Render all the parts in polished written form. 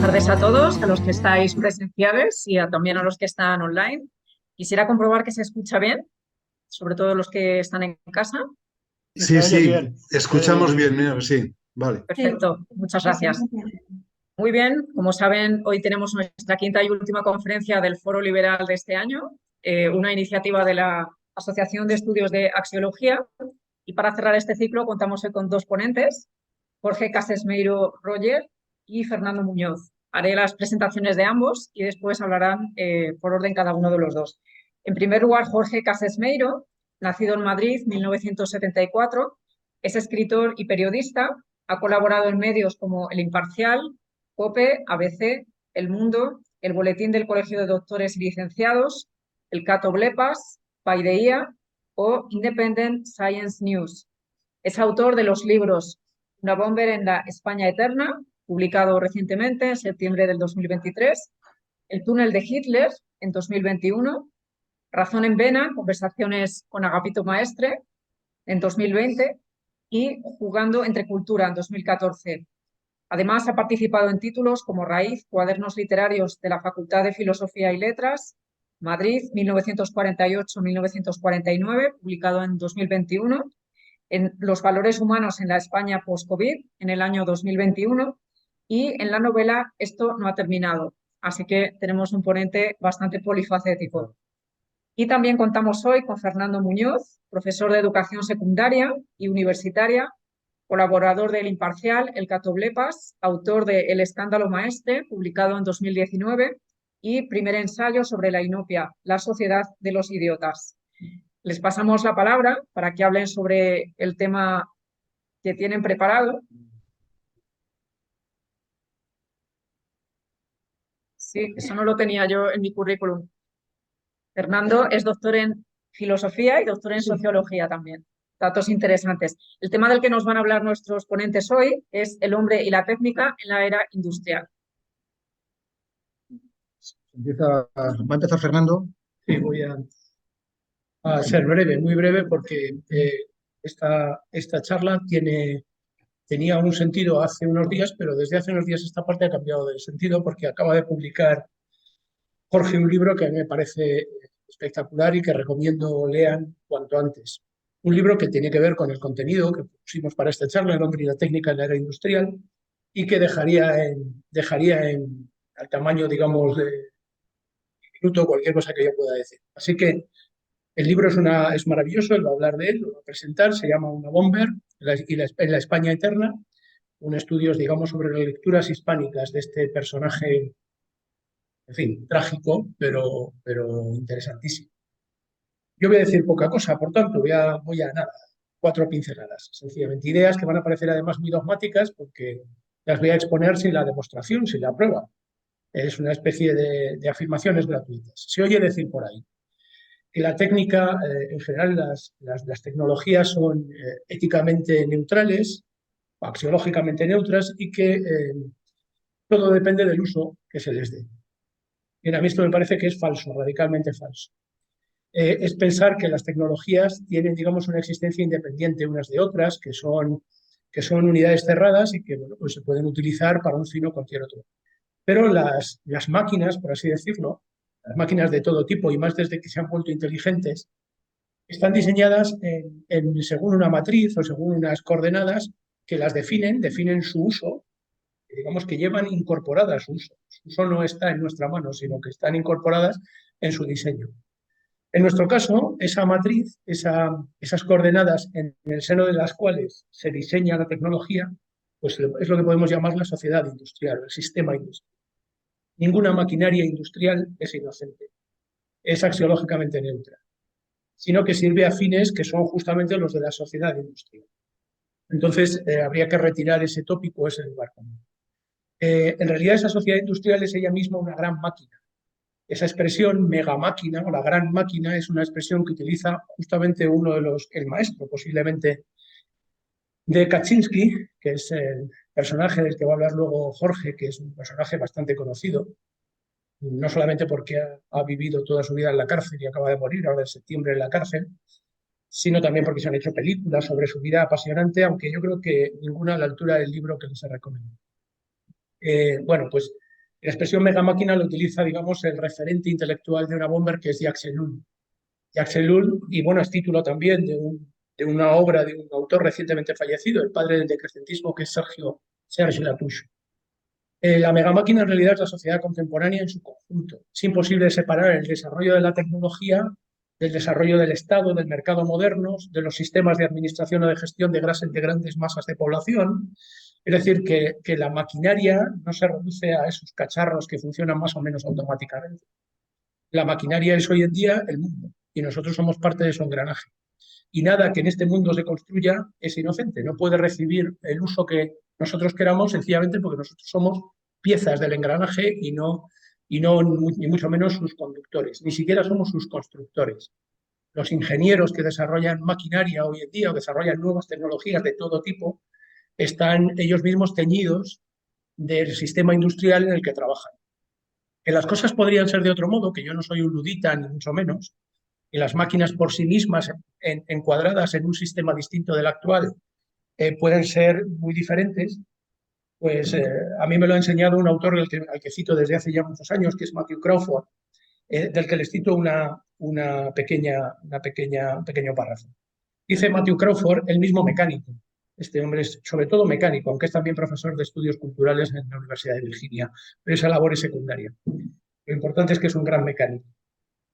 Tardes a todos, a los que estáis presenciales y también a los que están online. Quisiera comprobar que se escucha bien, sobre todo los que están en casa. Sí, se oye Sí, bien, se oye escuchamos bien. bien, mira, sí, vale. Perfecto, muchas gracias. Muy bien, como saben, hoy tenemos nuestra quinta y última conferencia del Foro Liberal de este año, una iniciativa de la Asociación de Estudios de Axiología. Y para cerrar este ciclo contamos hoy con dos ponentes, Jorge Casesmeiro Roger y Fernando Muñoz. Haré las presentaciones de ambos y después hablarán por orden cada uno de los dos. En primer lugar, Jorge Casesmeiro, nacido en Madrid en 1974, es escritor y periodista, ha colaborado en medios como El Imparcial, COPE, ABC, El Mundo, el Boletín del Colegio de Doctores y Licenciados, el Cato Blepas, Paideia o Independent Science News. Es autor de los libros Una Bomber en la España Eterna, publicado recientemente en septiembre del 2023, El túnel de Hitler en 2021, Razón en Vena, conversaciones con Agapito Maestre en 2020 y Jugando entre Cultura en 2014. Además, ha participado en títulos como Raíz, Cuadernos Literarios de la Facultad de Filosofía y Letras, Madrid, 1948-1949, publicado en 2021, en Los valores humanos en la España post-COVID, en el año 2021, y en la novela Esto no ha terminado. Así que tenemos un ponente bastante polifacético. Y también contamos hoy con Fernando Muñoz, profesor de educación secundaria y universitaria, colaborador del Imparcial, El Cato Blepas, autor de El escándalo maestre, publicado en 2019, y primer ensayo sobre la inopia, la sociedad de los idiotas. Les pasamos la palabra para que hablen sobre el tema que tienen preparado. Sí, eso no lo tenía yo en mi currículum. Fernando es doctor en filosofía y doctor en sociología también. Datos interesantes. El tema del que nos van a hablar nuestros ponentes hoy es el hombre y la técnica en la era industrial. Va a empezar Fernando. Sí, voy a ser breve, muy breve, porque esta charla tenía un sentido hace unos días, pero desde hace unos días esta parte ha cambiado de sentido porque acaba de publicar Jorge un libro que a mí me parece espectacular y que recomiendo lean cuanto antes. Un libro que tiene que ver con el contenido que pusimos para esta charla, El hombre y la técnica en la era industrial, y que dejaría en al tamaño, digamos, de minuto cualquier cosa que yo pueda decir. Así que el libro es maravilloso, él va a hablar de él, lo va a presentar, se llama Una Bomber en la España Eterna, un estudio, digamos, sobre las lecturas hispánicas de este personaje, en fin, trágico, pero interesantísimo. Yo voy a decir poca cosa, por tanto, voy a nada, cuatro pinceladas, sencillamente. Ideas que van a parecer además muy dogmáticas porque las voy a exponer sin la demostración, sin la prueba. Es una especie de afirmaciones gratuitas. Se oye decir por ahí que la técnica, en general, las tecnologías son éticamente neutrales, axiológicamente neutras y que todo depende del uso que se les dé. Y a mí esto me parece que es falso, radicalmente falso. Es pensar que las tecnologías tienen, digamos, una existencia independiente unas de otras, que son unidades cerradas y que bueno, pues se pueden utilizar para un fin o cualquier otro. Pero las máquinas, por así decirlo, las máquinas de todo tipo y más desde que se han vuelto inteligentes, están diseñadas según una matriz o según unas coordenadas que las definen su uso, digamos que llevan incorporadas su uso. Su uso no está en nuestra mano, sino que están incorporadas en su diseño. En nuestro caso, esa matriz, esas coordenadas en el seno de las cuales se diseña la tecnología, pues es lo que podemos llamar la sociedad industrial, el sistema industrial. Ninguna maquinaria industrial es inocente, es axiológicamente neutra, sino que sirve a fines que son justamente los de la sociedad industrial. Entonces, habría que retirar ese tópico, ese lugar común. En realidad, esa sociedad industrial es ella misma una gran máquina. Esa expresión megamáquina o la gran máquina es una expresión que utiliza justamente el maestro posiblemente de Kaczynski, que es el personaje del que va a hablar luego Jorge, que es un personaje bastante conocido, no solamente porque ha vivido toda su vida en la cárcel y acaba de morir ahora en septiembre en la cárcel, sino también porque se han hecho películas sobre su vida apasionante, aunque yo creo que ninguna a la altura del libro que les recomiendo. Bueno, pues La expresión megamáquina lo utiliza, digamos, el referente intelectual de una bomber, que es Jacques Ellul. Jacques Ellul, y bueno, es título también de una obra de un autor recientemente fallecido, el padre del decrecentismo, que es Serge Latouche. La megamáquina en realidad es la sociedad contemporánea en su conjunto. Es imposible separar el desarrollo de la tecnología del desarrollo del Estado, del mercado moderno, de los sistemas de administración o de gestión de grandes masas de población. Es decir, que la maquinaria no se reduce a esos cacharros que funcionan más o menos automáticamente. La maquinaria es hoy en día el mundo y nosotros somos parte de su engranaje. Y nada que en este mundo se construya es inocente, no puede recibir el uso que nosotros queramos, sencillamente porque nosotros somos piezas del engranaje ni mucho menos sus conductores, ni siquiera somos sus constructores. Los ingenieros que desarrollan maquinaria hoy en día o desarrollan nuevas tecnologías de todo tipo están ellos mismos teñidos del sistema industrial en el que trabajan. Que las cosas podrían ser de otro modo, que yo no soy un ludita ni mucho menos, y las máquinas por sí mismas encuadradas en un sistema distinto del actual pueden ser muy diferentes, pues a mí me lo ha enseñado un autor al que cito desde hace ya muchos años, que es Matthew Crawford, del que les cito un pequeño párrafo. Dice Matthew Crawford, el mismo mecánico. Este hombre es sobre todo mecánico, aunque es también profesor de estudios culturales en la Universidad de Virginia, pero esa labor es secundaria. Lo importante es que es un gran mecánico.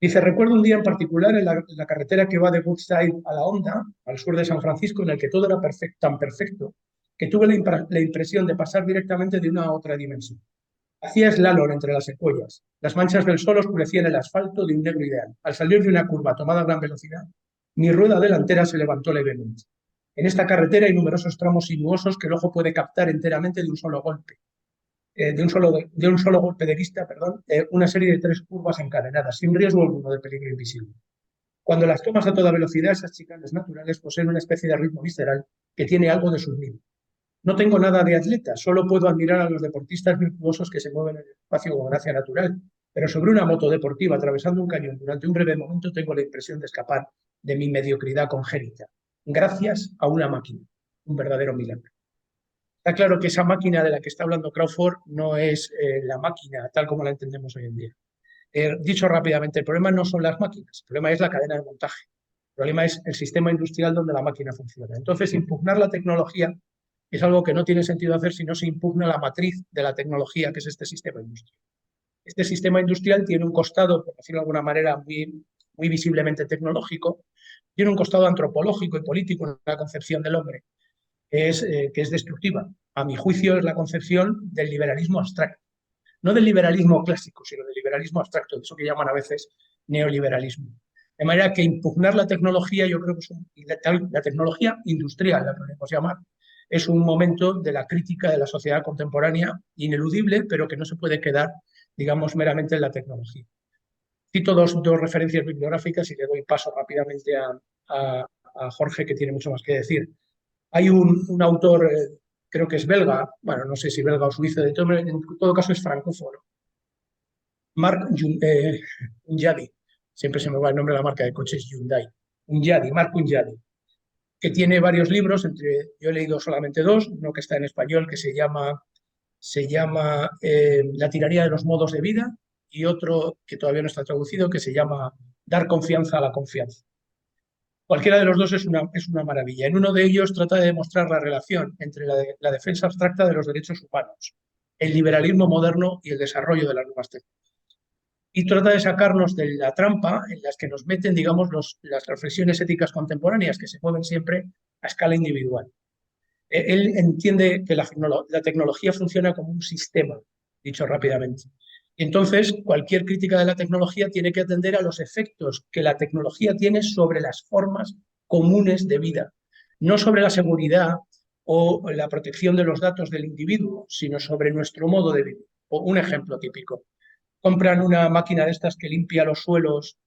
Dice, recuerdo un día en particular en la carretera que va de Woodside a La Honda, al sur de San Francisco, en el que todo era tan perfecto, que tuve la impresión de pasar directamente de una a otra dimensión. Hacía slalom entre las secuoyas. Las manchas del sol oscurecían el asfalto de un negro ideal. Al salir de una curva tomada a gran velocidad, mi rueda delantera se levantó levemente. En esta carretera hay numerosos tramos sinuosos que el ojo puede captar enteramente de un solo golpe. De un solo golpe de vista, una serie de 3 curvas encadenadas, sin riesgo alguno de peligro invisible. Cuando las tomas a toda velocidad, esas chicanas naturales poseen una especie de ritmo visceral que tiene algo de sublime. No tengo nada de atleta, solo puedo admirar a los deportistas virtuosos que se mueven en el espacio con gracia natural, pero sobre una moto deportiva atravesando un cañón durante un breve momento tengo la impresión de escapar de mi mediocridad congénita, gracias a una máquina, un verdadero milagro. Está claro que esa máquina de la que está hablando Crawford no es la máquina tal como la entendemos hoy en día. Dicho rápidamente, el problema no son las máquinas, el problema es la cadena de montaje, el problema es el sistema industrial donde la máquina funciona. Entonces, impugnar la tecnología es algo que no tiene sentido hacer si no se impugna la matriz de la tecnología, que es este sistema industrial. Este sistema industrial tiene un costado, por decirlo de alguna manera, muy visiblemente tecnológico, tiene un costado antropológico y político en la concepción del hombre, que es destructiva. A mi juicio es la concepción del liberalismo abstracto. No del liberalismo clásico, sino del liberalismo abstracto, eso que llaman a veces neoliberalismo. De manera que impugnar la tecnología, yo creo que es la tecnología industrial, la podemos llamar, es un momento de la crítica de la sociedad contemporánea ineludible, pero que no se puede quedar, digamos, meramente en la tecnología. Cito dos referencias bibliográficas y le doy paso rápidamente a Jorge, que tiene mucho más que decir. Hay un autor, creo que es belga, bueno, no sé si belga o suizo, en todo caso es francófono, Marc Unyadi, siempre se me va el nombre de la marca de coches Hyundai, Marc Unyadi, que tiene varios libros, yo he leído solamente 2, uno que está en español que se llama La tiranía de los modos de vida y otro que todavía no está traducido que se llama Dar confianza a la confianza. Cualquiera de los dos es una maravilla. En uno de ellos trata de demostrar la relación entre la defensa abstracta de los derechos humanos, el liberalismo moderno y el desarrollo de las nuevas tecnologías. Y trata de sacarnos de la trampa en las que nos meten, digamos, las reflexiones éticas contemporáneas que se mueven siempre a escala individual. Él entiende que la tecnología funciona como un sistema, dicho rápidamente. Entonces, cualquier crítica de la tecnología tiene que atender a los efectos que la tecnología tiene sobre las formas comunes de vida, no sobre la seguridad o la protección de los datos del individuo, sino sobre nuestro modo de vivir. Un ejemplo típico. Compran una máquina de estas que limpia los suelos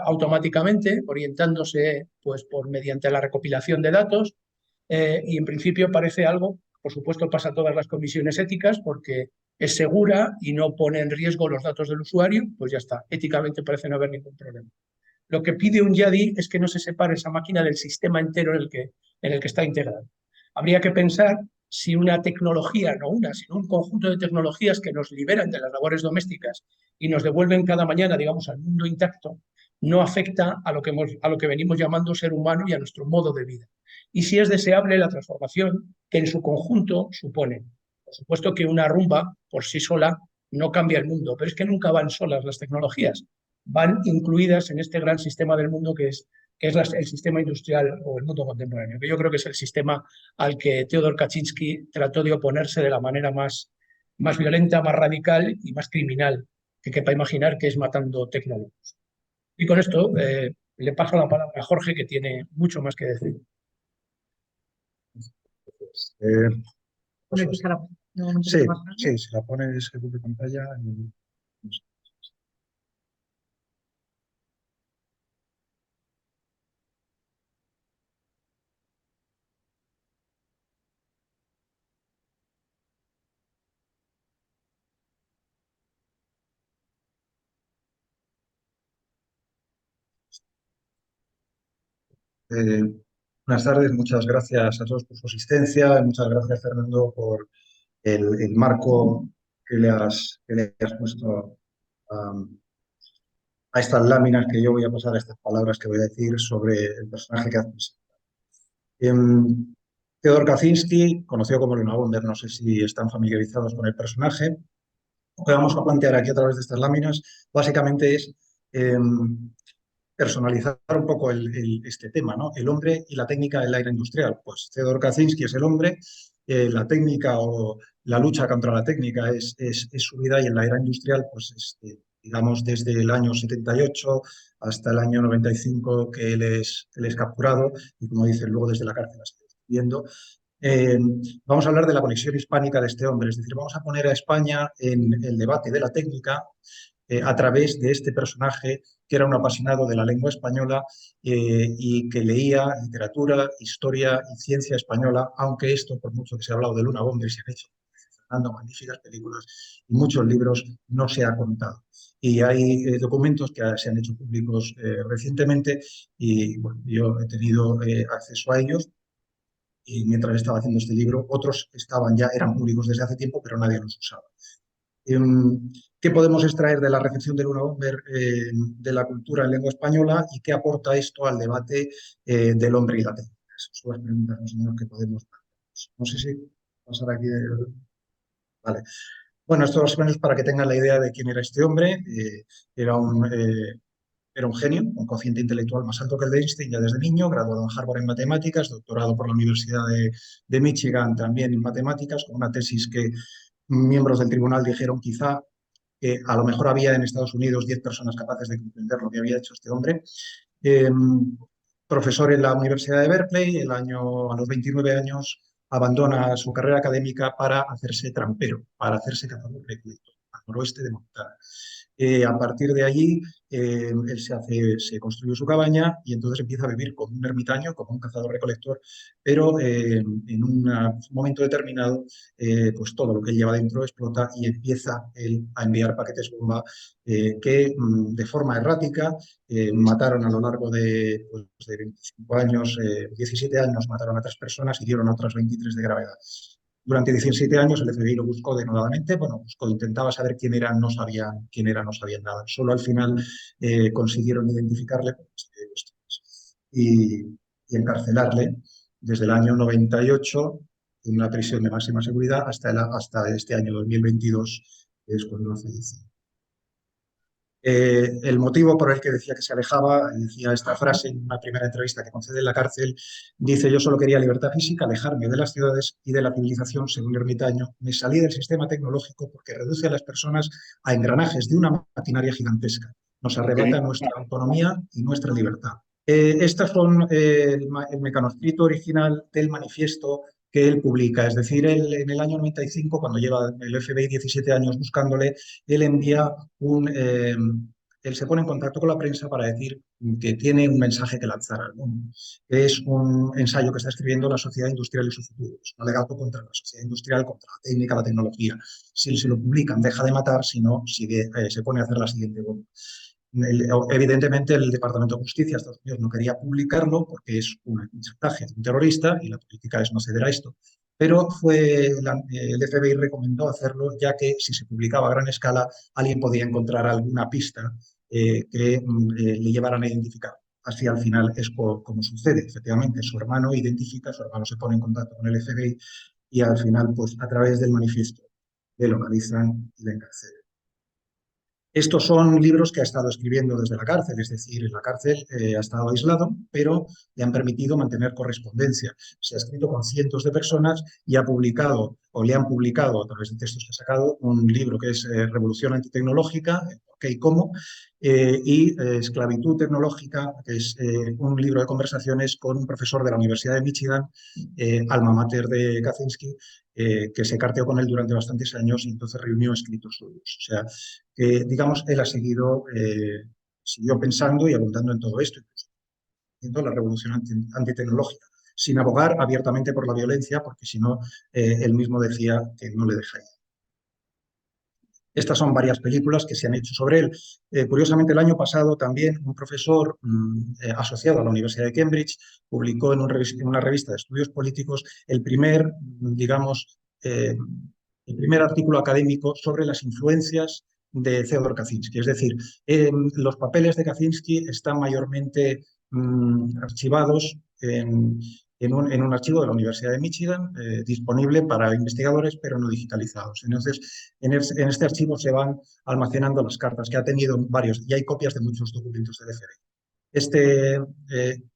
automáticamente, orientándose pues, mediante la recopilación de datos, y en principio parece algo, por supuesto pasa todas las comisiones éticas porque es segura y no pone en riesgo los datos del usuario, pues ya está, éticamente parece no haber ningún problema. Lo que pide Unyadi es que no se separe esa máquina del sistema entero en el que está integrada. Habría que pensar si una tecnología, no una, sino un conjunto de tecnologías que nos liberan de las labores domésticas y nos devuelven cada mañana, digamos, al mundo intacto, no afecta a lo que venimos llamando ser humano y a nuestro modo de vida. Y si es deseable la transformación que en su conjunto supone. Por supuesto que una rumba por sí sola no cambia el mundo, pero es que nunca van solas las tecnologías, van incluidas en este gran sistema del mundo que es el sistema industrial o el mundo contemporáneo, que yo creo que es el sistema al que Theodor Kaczynski trató de oponerse de la manera más violenta, más radical y más criminal que quepa imaginar, que es matando tecnólogos. Y con esto le paso la palabra a Jorge, que tiene mucho más que decir. Sí, sí, si la pones en pantalla. Buenas tardes, muchas gracias a todos por su asistencia, muchas gracias, Fernando, por el marco que le has puesto a estas láminas que yo voy a pasar, a estas palabras que voy a decir sobre el personaje que haces. Theodor Kaczynski, conocido como Luna Bomber, no sé si están familiarizados con el personaje. Lo que vamos a plantear aquí a través de estas láminas básicamente es personalizar un poco este tema, ¿no? El hombre y la técnica de la era industrial. Pues Theodor Kaczynski es el hombre, la técnica o la lucha contra la técnica es su vida, y en la era industrial, pues digamos desde el año 78 hasta el año 95 que él es capturado y, como dicen, luego desde la cárcel está viviendo. Vamos a hablar de la conexión hispánica de este hombre, es decir, vamos a poner a España en el debate de la técnica a través de este personaje que era un apasionado de la lengua española y que leía literatura, historia y ciencia española, aunque esto, por mucho que se ha hablado de Luna Bomber, se han hecho magníficas películas y muchos libros, no se ha contado. Y hay documentos que se han hecho públicos recientemente y bueno, yo he tenido acceso a ellos. Y mientras estaba haciendo este libro, otros eran públicos desde hace tiempo, pero nadie los usaba. ¿Qué podemos extraer de la recepción de Luna Bomber de la cultura en lengua española y qué aporta esto al debate del hombre y la técnica? Esas son las preguntas más o menos que podemos hacer. No sé si pasar aquí. Vale. Bueno, esto más o menos para que tengan la idea de quién era este hombre. Era un genio, un cociente intelectual más alto que el de Einstein ya desde niño, graduado en Harvard en matemáticas, doctorado por la Universidad de Michigan también en matemáticas, con una tesis que miembros del tribunal dijeron quizá que a lo mejor había en Estados Unidos 10 personas capaces de comprender lo que había hecho este hombre. Profesor en la Universidad de Berkeley, a los 29 años abandona su carrera académica para hacerse trampero, para hacerse cazador recolector al noroeste de Montana. A partir de allí, él se construyó su cabaña y entonces empieza a vivir como un ermitaño, como un cazador-recolector, pero en un momento determinado, pues todo lo que él lleva dentro explota y empieza él a enviar paquetes bomba que de forma errática mataron a lo largo de 25 años, 17 años, mataron a 3 personas y dieron a otras 23 de gravedad. Durante 17 años el FBI lo buscó denodadamente, intentaba saber quién era, no sabían quién era, no sabían nada. Solo al final consiguieron identificarle y encarcelarle desde el año 98 en una prisión de máxima seguridad hasta este año 2022, que es cuando falleció. El motivo por el que decía que se alejaba, decía esta frase en una primera entrevista que concede en la cárcel, dice: yo solo quería libertad física, alejarme de las ciudades y de la civilización, según ermitaño. Me salí del sistema tecnológico porque reduce a las personas a engranajes de una maquinaria gigantesca. Nos arrebata nuestra autonomía y nuestra libertad. Estas son el mecanoscrito original del manifiesto que él publica. Es decir, él, en el año 95, cuando lleva el FBI 17 años buscándole, él envía él se pone en contacto con la prensa para decir que tiene un mensaje que lanzar al mundo. Es un ensayo que está escribiendo la sociedad industrial y su futuro. Es un alegato contra la sociedad industrial, contra la técnica, la tecnología. Si se lo publican, deja de matar; si no, se pone a hacer la siguiente bomba. Evidentemente, el Departamento de Justicia de Estados Unidos no quería publicarlo porque es un mensaje de un terrorista y la política es no ceder a esto. pero el FBI recomendó hacerlo ya que si se publicaba a gran escala alguien podía encontrar alguna pista que le llevaran a identificar. Así al final es como sucede. Efectivamente, su hermano se pone en contacto con el FBI y al final, pues a través del manifiesto, le localizan y le encarcelan. Estos son libros que ha estado escribiendo desde la cárcel, es decir, en la cárcel ha estado aislado, pero le han permitido mantener correspondencia. Se ha escrito con cientos de personas y ha publicado, o le han publicado a través de textos que ha sacado, un libro que es Revolución Antitecnológica, ¿por qué y cómo? Y Esclavitud Tecnológica, que es un libro de conversaciones con un profesor de la Universidad de Michigan, alma mater de Kaczynski, que se carteó con él durante bastantes años y entonces reunió escritos suyos. O sea, que, digamos, él ha siguió pensando y abundando en todo esto, incluso la revolución antitecnológica, sin abogar abiertamente por la violencia, porque si no, él mismo decía que no le dejaría. Estas son varias películas que se han hecho sobre él. Curiosamente, el año pasado también un profesor asociado a la Universidad de Cambridge publicó en una revista de estudios políticos el primer, digamos, el primer artículo académico sobre las influencias de Theodor Kaczynski. Es decir, los papeles de Kaczynski están mayormente archivados en un archivo de la Universidad de Michigan, disponible para investigadores, pero no digitalizados. Entonces, en este archivo se van almacenando las cartas, que ha tenido varios, y hay copias de muchos documentos del FBI. Este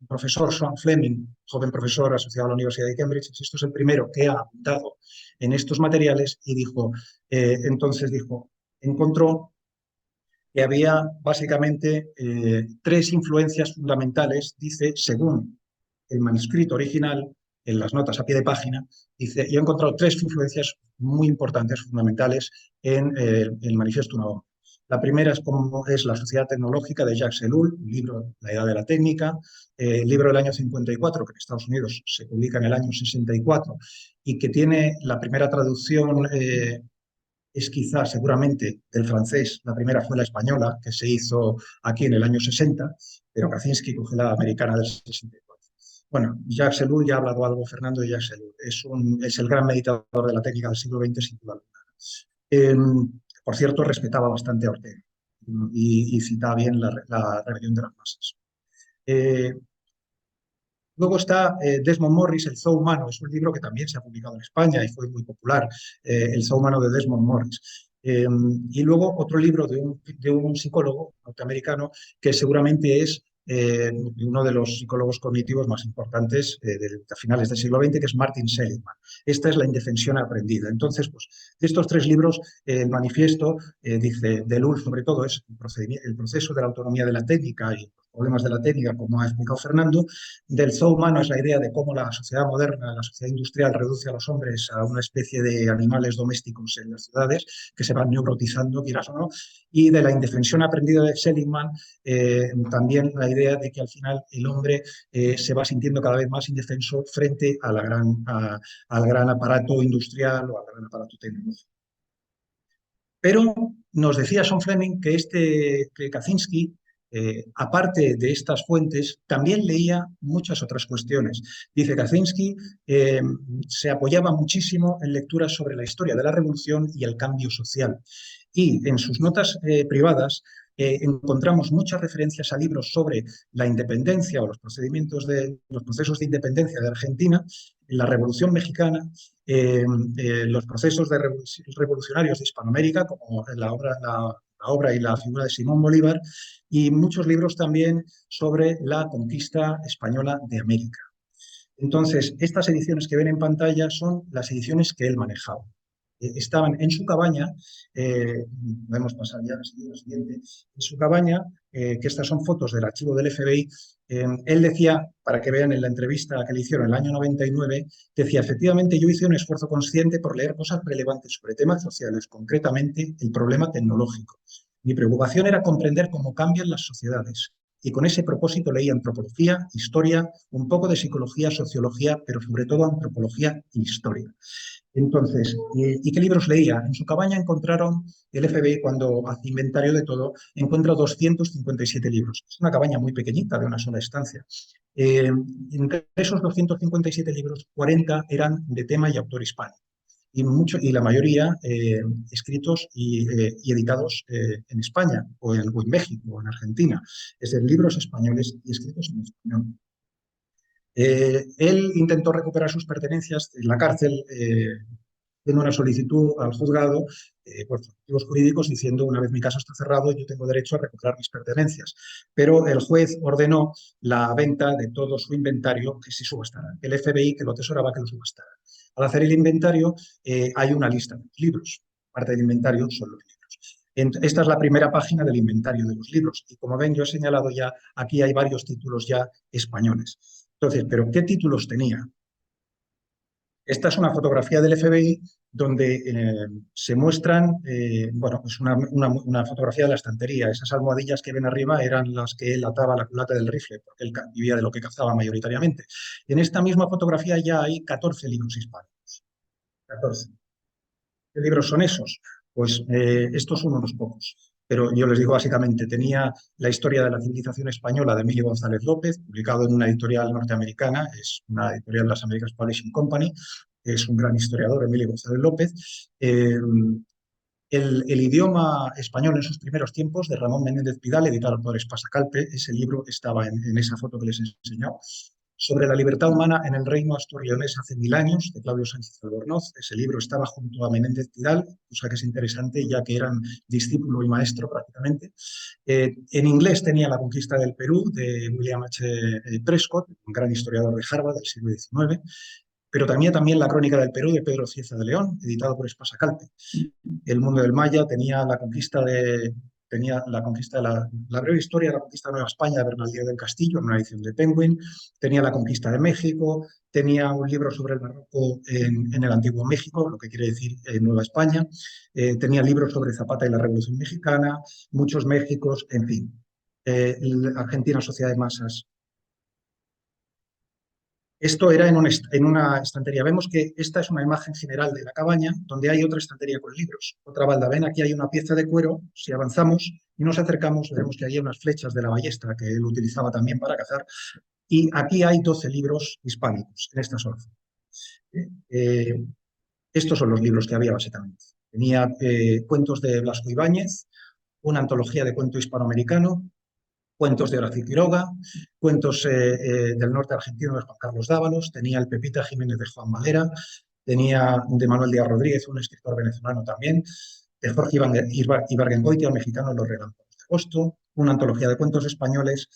profesor Sean Fleming, joven profesor asociado a la Universidad de Cambridge, esto es el primero que ha apuntado en estos materiales y entonces encontró que había básicamente tres influencias fundamentales, dice, según el manuscrito original, en las notas a pie de página, dice, y he encontrado tres influencias muy importantes, fundamentales, en el manifiesto Una Bomba. La primera es La Sociedad Tecnológica de Jacques Ellul, un libro, La Edad de la Técnica, libro del año 54, que en Estados Unidos se publica en el año 64, y que tiene la primera traducción, es quizá seguramente del francés, la primera fue la española, que se hizo aquí en el año 60, pero Kaczynski coge la americana del 64. Bueno, Jacques Ellul, ya ha hablado algo Fernando de Jacques Ellul, es el gran meditador de la técnica del siglo XX, sin duda alguna. Por cierto, respetaba bastante a Ortega y citaba bien la rebelión de las masas. Luego está Desmond Morris, El Zoo Humano, es un libro que también se ha publicado en España y fue muy popular, El Zoo Humano de Desmond Morris. Y luego otro libro de un psicólogo norteamericano que seguramente es uno de los psicólogos cognitivos más importantes de finales del siglo XX, que es Martin Seligman. Esta es La indefensión aprendida. Entonces, pues, de estos tres libros, el manifiesto, dice, de Ellul sobre todo, es el proceso de la autonomía de la técnica y los problemas de la técnica, como ha explicado Fernando. Del zoo humano es la idea de cómo la sociedad moderna, la sociedad industrial, reduce a los hombres a una especie de animales domésticos en las ciudades que se van neurotizando, quieras o no. Y de la indefensión aprendida de Seligman, también la idea de que al final el hombre se va sintiendo cada vez más indefenso frente a al gran aparato industrial o al gran aparato tecnológico. Pero nos decía Sean Fleming que Kaczynski, aparte de estas fuentes, también leía muchas otras cuestiones. Dice Kaczynski se apoyaba muchísimo en lecturas sobre la historia de la revolución y el cambio social. Y en sus notas privadas encontramos muchas referencias a libros sobre la independencia o los procesos de independencia de Argentina, la Revolución Mexicana, los procesos revolucionarios de Hispanoamérica, como la obra y la figura de Simón Bolívar, y muchos libros también sobre la conquista española de América. Entonces, estas ediciones que ven en pantalla son las ediciones que él manejaba. Estaban en su cabaña, podemos pasar ya a la siguiente, en su cabaña, que estas son fotos del archivo del FBI. Él decía, para que vean en la entrevista que le hicieron en el año 99, decía, efectivamente yo hice un esfuerzo consciente por leer cosas relevantes sobre temas sociales, concretamente el problema tecnológico. Mi preocupación era comprender cómo cambian las sociedades. Y con ese propósito leí antropología, historia, un poco de psicología, sociología, pero sobre todo antropología e historia. Entonces, ¿y qué libros leía? En su cabaña encontraron, el FBI cuando hace inventario de todo, encuentra 257 libros. Es una cabaña muy pequeñita, de una sola estancia. Entre esos 257 libros, 40 eran de tema y autor hispano. Y la mayoría escritos y editados en España o en México o en Argentina. Es decir, libros españoles y escritos en español. Él intentó recuperar sus pertenencias en la cárcel, haciendo una solicitud al juzgado por motivos jurídicos diciendo: una vez mi caso está cerrado, yo tengo derecho a recuperar mis pertenencias. Pero el juez ordenó la venta de todo su inventario, que se subastara. El FBI, que lo atesoraba, que lo subastara. Al hacer el inventario hay una lista de los libros. Parte del inventario son los libros. Esta es la primera página del inventario de los libros. Y como ven, yo he señalado ya, aquí hay varios títulos ya españoles. Entonces, ¿pero qué títulos tenía? Esta es una fotografía del FBI donde se muestran, bueno, es una fotografía de la estantería. Esas almohadillas que ven arriba eran las que él ataba a la culata del rifle, porque él vivía de lo que cazaba mayoritariamente. En esta misma fotografía ya hay 14 libros hispanos. 14. ¿Qué libros son esos? Pues estos son unos pocos. Pero yo les digo básicamente, tenía La historia de la civilización española de Emilio González López, publicado en una editorial norteamericana, es una editorial de las American Publishing Company, es un gran historiador, Emilio González López. El idioma español en sus primeros tiempos, de Ramón Menéndez Pidal, editado por Espasa-Calpe. Ese libro estaba en esa foto que les he enseñado. Sobre la libertad humana en el reino asturleonés hace 1000 años, de Claudio Sánchez Albornoz. Ese libro estaba junto a Menéndez Pidal, cosa que es interesante, ya que eran discípulo y maestro prácticamente. En inglés tenía La conquista del Perú, de William H. Prescott, un gran historiador de Harvard del siglo XIX. Pero también La crónica del Perú, de Pedro Cieza de León, editado por Espasa-Calpe. El mundo del Maya tenía la conquista de la breve historia de la conquista de Nueva España de Bernaldino del Castillo, en una edición de Penguin. Tenía la conquista de México, tenía un libro sobre el Marroco en el Antiguo México, lo que quiere decir Nueva España. Tenía libros sobre Zapata y la Revolución Mexicana, muchos Méxicos, en fin. Argentina, Sociedad de Masas. Esto era en una estantería. Vemos que esta es una imagen general de la cabaña, donde hay otra estantería con libros, otra balda. Ven, aquí hay una pieza de cuero. Si avanzamos y nos acercamos, veremos que hay unas flechas de la ballesta que él utilizaba también para cazar. Y aquí hay 12 libros hispánicos en esta sola. Estos son los libros que había básicamente. Tenía cuentos de Blasco Ibáñez, una antología de cuento hispanoamericano, cuentos de Horacio Quiroga, cuentos del norte argentino de Juan Carlos Dávalos, tenía el Pepita Jiménez de Juan Valera, tenía de Manuel Díaz Rodríguez, un escritor venezolano también, de Jorge Ibargüengoitia, mexicano, Los Relámpagos de Agosto, una antología de cuentos españoles.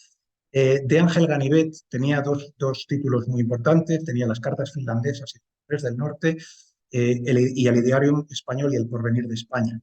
De Ángel Ganivet tenía dos títulos muy importantes, tenía Las cartas finlandesas y Tres del Norte, y El ideario español y El porvenir de España.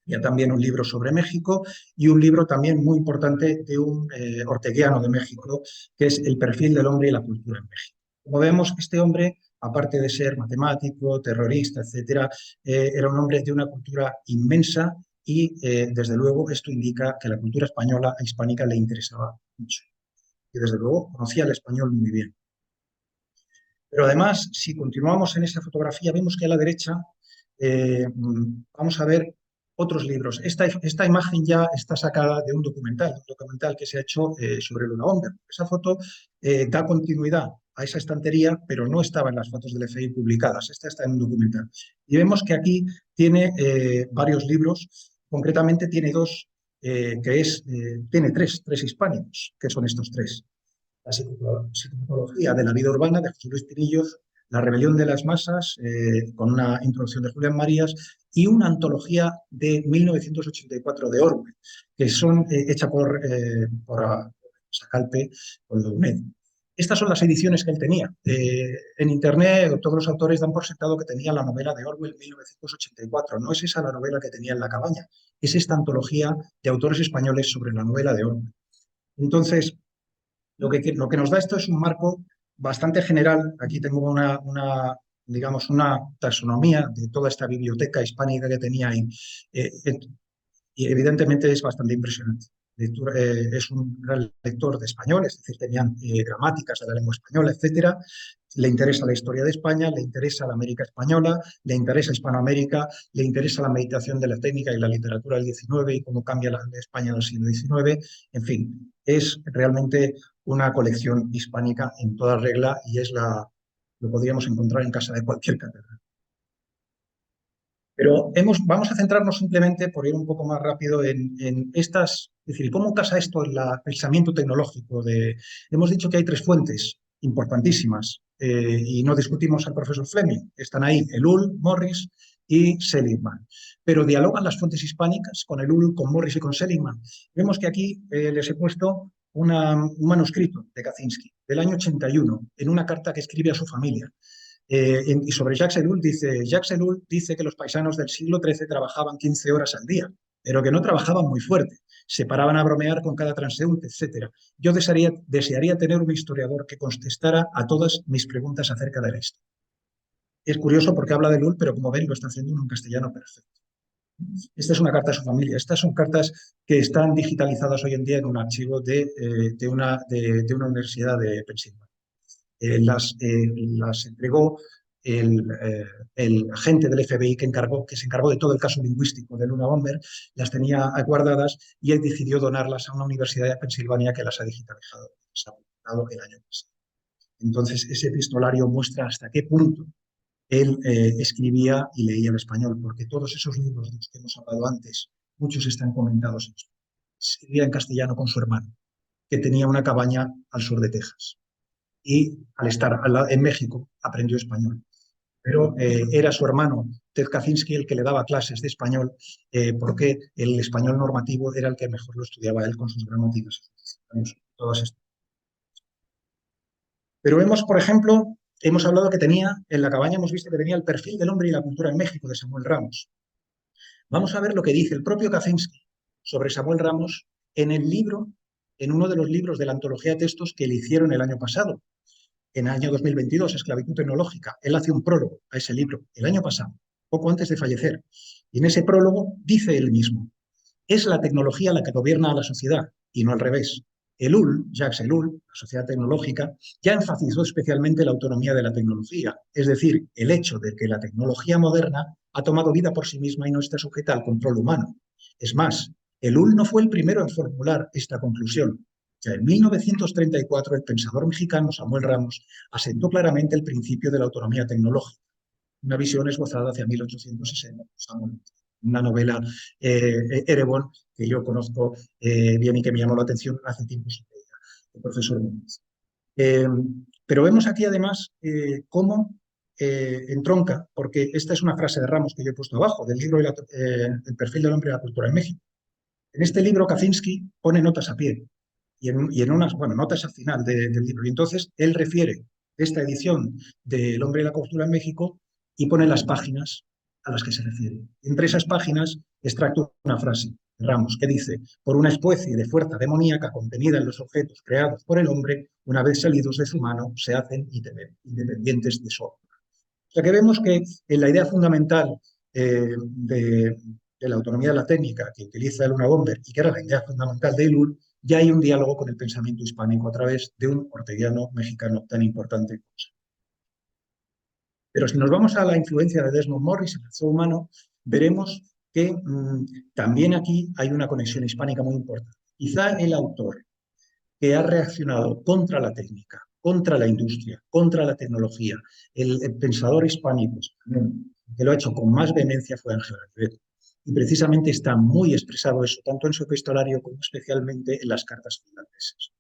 Ya también un libro sobre México y un libro también muy importante de un orteguiano de México, que es El perfil del hombre y la cultura en México. Como vemos, este hombre, aparte de ser matemático, terrorista, etcétera, era un hombre de una cultura inmensa y, desde luego, esto indica que la cultura española e hispánica le interesaba mucho. Y, desde luego, conocía el español muy bien. Pero además, si continuamos en esa fotografía, vemos que a la derecha vamos a ver otros libros. Esta imagen ya está sacada de un documental que se ha hecho sobre Luna Bomber. Esa foto da continuidad a esa estantería, pero no estaba en las fotos del FBI publicadas. Esta está en un documental. Y vemos que aquí tiene varios libros, concretamente tiene dos, tiene tres hispánicos, que son estos tres. La psicología de la vida urbana, de José Luis Pinillos, La rebelión de las masas, con una introducción de Julián Marías, y una antología de 1984 de Orwell, que son hecha por Sacalpe con la UNED. Estas son las ediciones que él tenía. En Internet todos los autores dan por sentado que tenía la novela de Orwell 1984. No es esa la novela que tenía en la cabaña, es esta antología de autores españoles sobre la novela de Orwell. Entonces, lo que nos da esto es un marco bastante general. Aquí tengo digamos, una taxonomía de toda esta biblioteca hispánica que tenía ahí. Y evidentemente es bastante impresionante. Es un gran lector de español, es decir, tenían gramáticas de la lengua española, etcétera. Le interesa la historia de España, le interesa la América española, le interesa Hispanoamérica, le interesa la meditación de la técnica y la literatura del XIX y cómo cambia la España del siglo XIX. En fin, es realmente una colección hispánica en toda regla y lo podríamos encontrar en casa de cualquier catedral. Pero vamos a centrarnos simplemente, por ir un poco más rápido, en estas, es decir, ¿cómo casa esto en el pensamiento tecnológico? Hemos dicho que hay tres fuentes importantísimas y no discutimos al profesor Fleming. Están ahí Ellul, Morris y Seligman. Pero dialogan las fuentes hispánicas con Ellul, con Morris y con Seligman. Vemos que aquí les he puesto un manuscrito de Kaczynski del año 81 en una carta que escribe a su familia. Y sobre Jacques Ellul dice que los paisanos del siglo XIII trabajaban 15 horas al día, pero que no trabajaban muy fuerte, se paraban a bromear con cada transeúnte, etc. Yo desearía tener un historiador que contestara a todas mis preguntas acerca de esto. Es curioso porque habla de Ellul, pero como ven lo está haciendo en un castellano perfecto. Esta es una carta a su familia. Estas son cartas que están digitalizadas hoy en día en un archivo de una universidad de Pensilvania. Las entregó el agente del FBI que se encargó de todo el caso lingüístico de Luna Bomber, las tenía guardadas y él decidió donarlas a una universidad de Pensilvania que las ha digitalizado, se ha publicado el año pasado. Entonces, ese epistolario muestra hasta qué punto él escribía y leía el español, porque todos esos libros de los que hemos hablado antes, muchos están comentados en esto. Escribía en castellano con su hermano, que tenía una cabaña al sur de Texas. Y al estar en México aprendió español. Pero era su hermano Ted Kaczynski el que le daba clases de español porque el español normativo era el que mejor lo estudiaba él con sus gramáticas. Todas estas. Pero vemos, por ejemplo, hemos hablado que tenía, en la cabaña hemos visto que tenía el perfil del hombre y la cultura en México de Samuel Ramos. Vamos a ver lo que dice el propio Kaczynski sobre Samuel Ramos en uno de los libros de la antología de textos que le hicieron el año pasado. En el año 2022, Esclavitud tecnológica. Él hace un prólogo a ese libro el año pasado, poco antes de fallecer. Y en ese prólogo dice él mismo, es la tecnología la que gobierna a la sociedad y no al revés. Jacques Ellul, la sociedad tecnológica, ya enfatizó especialmente la autonomía de la tecnología, es decir, el hecho de que la tecnología moderna ha tomado vida por sí misma y no está sujeta al control humano. Es más, Ellul no fue el primero en formular esta conclusión. Ya en 1934, el pensador mexicano Samuel Ramos asentó claramente el principio de la autonomía tecnológica, una visión esbozada hacia 1860, una novela Erebon que yo conozco bien y que me llamó la atención hace tiempo, el profesor Núñez. Pero vemos aquí además cómo entronca, porque esta es una frase de Ramos que yo he puesto abajo, del libro El perfil del hombre y la cultura en México. En este libro Kaczynski pone notas a pie y en unas, notas al final del libro. Y entonces él refiere esta edición del hombre y la cultura en México y pone las páginas a las que se refiere. Entre esas páginas extracto una frase de Ramos que dice, por una especie de fuerza demoníaca contenida en los objetos creados por el hombre, una vez salidos de su mano, se hacen independientes de su obra. O sea que vemos que en la idea fundamental de la autonomía de la técnica que utiliza el Luna Bomber y que era la idea fundamental de Ellul, ya hay un diálogo con el pensamiento hispánico a través de un orteguiano mexicano tan importante. Pero si nos vamos a la influencia de Desmond Morris en el zoo humano, veremos que también aquí hay una conexión hispánica muy importante. Quizá el autor que ha reaccionado contra la técnica, contra la industria, contra la tecnología, el pensador hispánico que lo ha hecho con más vehemencia fue Ángel Ganivet. Y precisamente está muy expresado eso, tanto en su epistolario como especialmente en las cartas finlandesas.